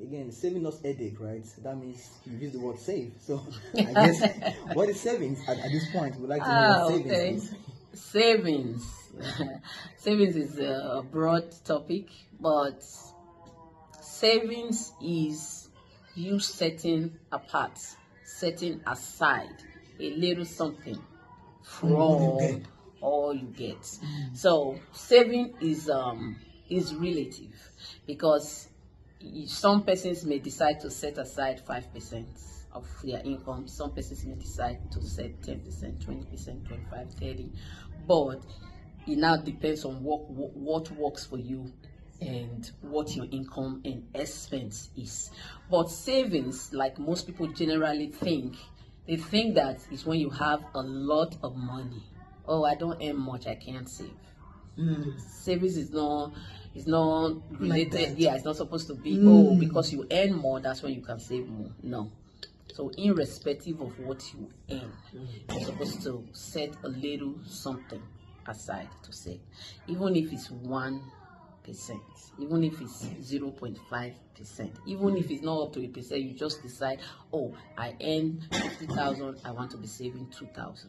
again, saving us headache, right? That means you use the word save. So I guess what is savings at this point? We'd like to know what savings is. Savings. Savings is a broad topic, but savings is you setting aside a little something from all you get. So saving is relative, because some persons may decide to set aside 5% of their income. Some persons may decide to set 10%, 20%, 25, 30. But it now depends on what works for you and what your income and expense is. But savings, like most people generally think, they think that is when you have a lot of money. Oh, I don't earn much, I can't save. Savings is not related. Like, yeah, it's not supposed to be because you earn more, that's when you can save more. No. So irrespective of what you earn, you're supposed to set a little something aside to save, even if it's 1%, even if it's 0.5%, even if it's not up to 1%. You just decide, oh, I earn 50,000, I want to be saving 2,000.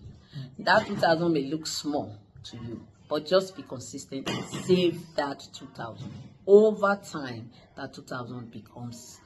That 2,000 may look small to you, but just be consistent and save that 2,000. Over time, that 2,000 becomes,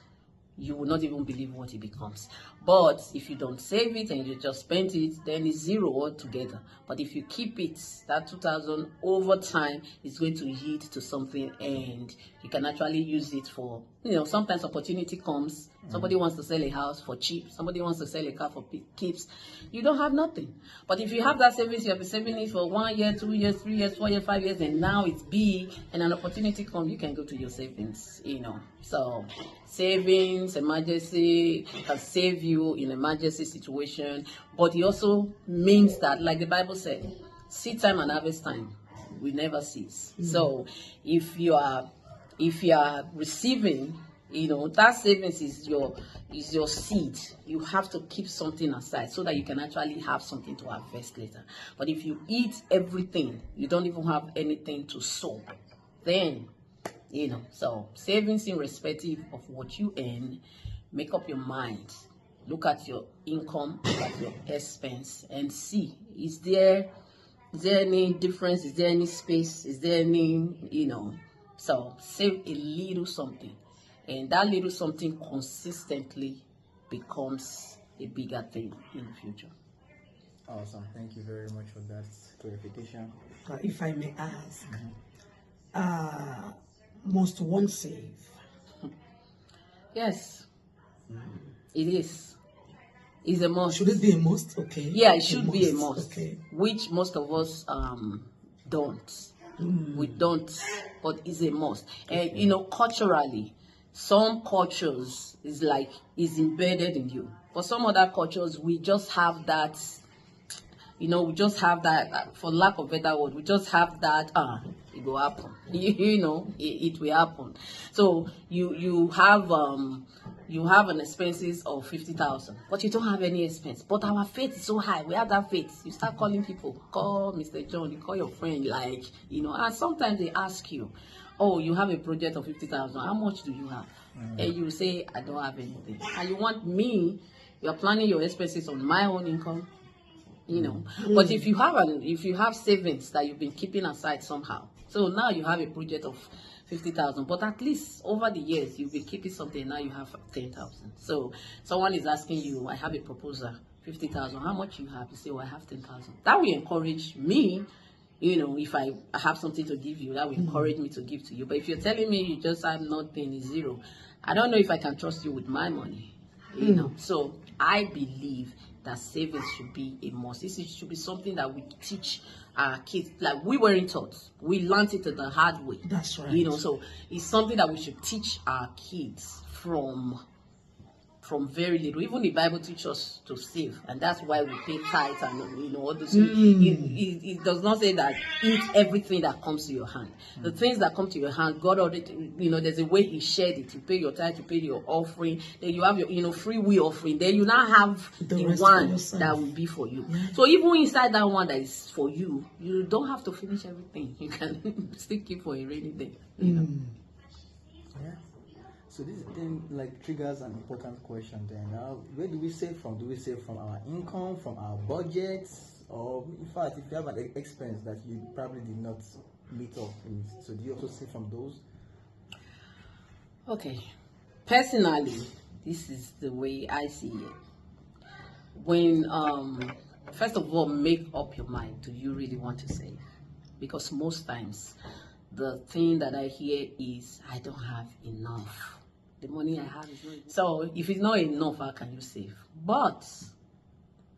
you will not even believe what it becomes. But if you don't save it and you just spend it, then it's zero altogether. But if you keep it, that 2,000 over time is going to yield to something, and you can actually use it for, sometimes opportunity comes. Somebody wants to sell a house for cheap. Somebody wants to sell a car for keeps. You don't have nothing. But if you have that savings, you have been saving it for 1 year, 2 years, 3 years, 4 years, 5 years, and now it's big, and an opportunity comes, you can go to your savings, So savings, emergency, can save you in emergency situation, but it also means that, like the Bible said, seed time and harvest time will never cease. So if you are receiving, that savings is your seed. You have to keep something aside so that you can actually have something to harvest later. But if you eat everything, you don't even have anything to sow, then so savings irrespective of what you earn. Make up your mind, look at your income, look at your expense, and see, is there any difference, is there any space, is there any, so save a little something, and that little something consistently becomes a bigger thing in the future. Awesome. Thank you very much for that clarification. If I may ask, must one save? Yes, it is. It's a must. Should it be a must? Okay. Yeah, it should be a must. Okay. Which most of us don't. We don't, but it's a must. And culturally, some cultures is embedded in you. For some other cultures, we just have that. We just have that, for lack of better word, we just have that, it will happen. It will happen. So you have an expenses of 50,000, but you don't have any expense. But our faith is so high. We have that faith. You start calling people, call Mr. John, you call your friend, and sometimes they ask you, oh, you have a project of 50,000. How much do you have? And you say, I don't have anything. And you want me, you're planning your expenses on my own income. But if you have savings that you've been keeping aside somehow, so now you have a project of 50,000, but at least over the years you've been keeping something. Now you have 10,000. So someone is asking you, I have a proposal, 50,000. How much you have? You say, well, I have 10,000. That will encourage me. If I have something to give you, that will encourage me to give to you. But if you're telling me you just have nothing, it's zero, I don't know if I can trust you with my money. So I believe that savings should be a must. This should be something that we teach our kids. Like, we weren't taught. We learned it the hard way. That's right. So it's something that we should teach our kids from very little. Even the Bible teaches us to save, and that's why we pay tithes and all those. It does not say that eat everything that comes to your hand. The things that come to your hand, God already, there's a way He shared it. You pay your tithe, you pay your offering, then you have your free will offering. Then you now have the one that will be for you. Yeah. So even inside that one that is for you, you don't have to finish everything. You can still keep for a rainy day. Yeah. So this then like triggers an important question then. Where do we save from? Do we save from our income, from our budgets, or in fact, if you have an expense that you probably did not meet up with, so do you also save from those? Okay. Personally, this is the way I see it. When first of all, make up your mind. Do you really want to save? Because most times, the thing that I hear is, I don't have enough. The money I have is not enough. So if it's not enough, how can you save? But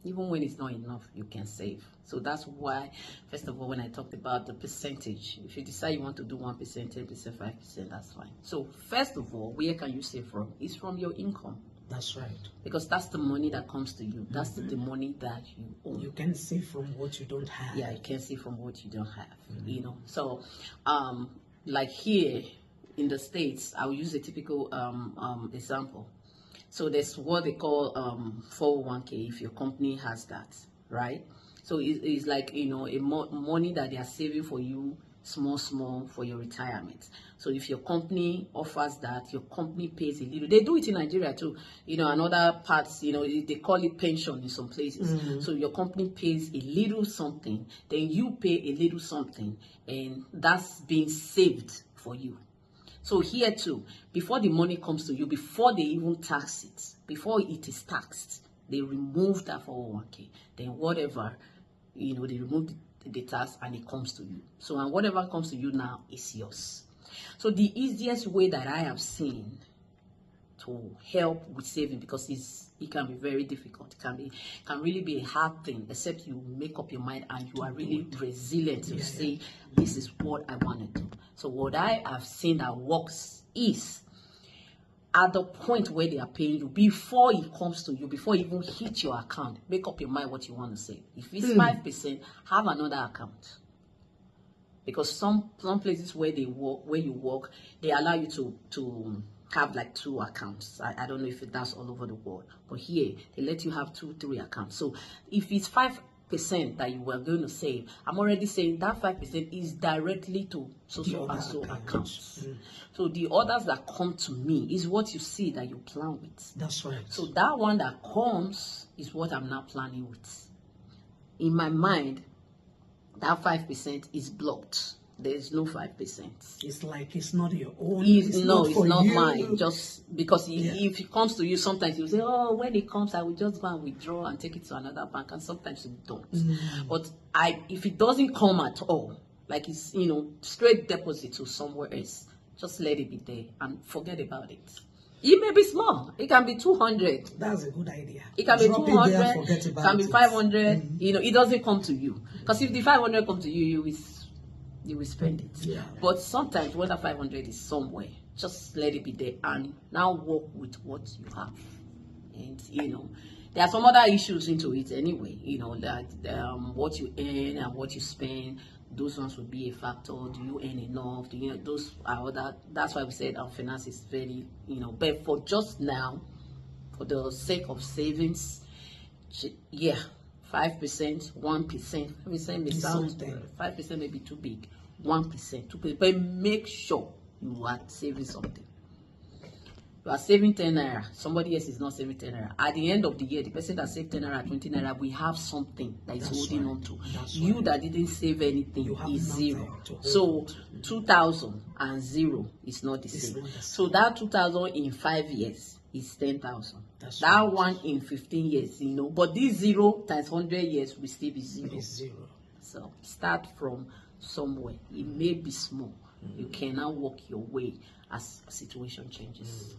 even when it's not enough, you can save. So that's why, first of all, when I talked about the percentage, if you decide you want to do 1%, 10%, 5%, that's fine. So first of all, where can you save from? It's from your income. That's right. Because that's the money that comes to you. That's the money that you own. You can save from what you don't have. Yeah, you can save from what you don't have. You know. So, like here in the States, I will use a typical example. So there's what they call 401k if your company has that, right? So it's like, you know, money that they are saving for you, small for your retirement. So if your company offers that, your company pays a little. They do it in Nigeria too, you know, and other parts, you know, they call it pension in some places. So your company pays a little something, then you pay a little something, and that's being saved for you. So here too, before the money comes to you, before they even tax it, before it is taxed, they remove that 401k. Then whatever, you know, they remove the tax and it comes to you. So and whatever comes to you now is yours. So the easiest way that I have seen to help with saving, because it can be very difficult, it can really be a hard thing, except you make up your mind and you are really resilient to say, this is what I want to do. So what I have seen that works is, at the point where they are paying you, before it comes to you, before it even hit your account, make up your mind what you want to save. If it's 5%, have another account. Because some places where you work, they allow you to have like 2 accounts. I don't know if that's all over the world, but here they let you have 2, 3 accounts. So if it's 5% that you were going to save, I'm already saying that 5% is directly to so and so accounts. So the others that come to me is what you see that you plan with. That's right. So that one that comes is what I'm now planning with. In my mind, that 5% is blocked. There is no 5%. It's like it's not your own. It's not you. mine. Just because if it comes to you, sometimes you say, oh, when it comes, I will just go and withdraw and take it to another bank. And sometimes you don't. But if it doesn't come at all, like it's, you know, straight deposit to somewhere else, just let it be there and forget about it. It may be small. It can be 200. That's a good idea. It can be 200. It can be 500. You know, it doesn't come to you. Because if the 500 comes to you, you will spend it. Yeah. But sometimes when the 500 is somewhere, just let it be there and now work with what you have. And you know, there are some other issues into it anyway. You know, that what you earn and what you spend, those ones would be a factor. Do you earn enough? Do you know, those are other. That's why we said our finance is very, you know. But for just now, for the sake of savings, 5%, 1%, 5% may sound 5% may be too big. 1%, 2%, but make sure you are saving something. You are saving 10 naira. Somebody else is not saving 10 naira. At the end of the year, the person that saved 10 naira, 20 naira, we have something that is holding on to. You that didn't save anything is zero. So 2,000 and 0 is not the same. So that 2,000 in 5 years is 10,000. That one in 15 years, you know. But this 0 times 100 years will still be 0. So start from somewhere. It may be small. You can now work your way as a situation changes.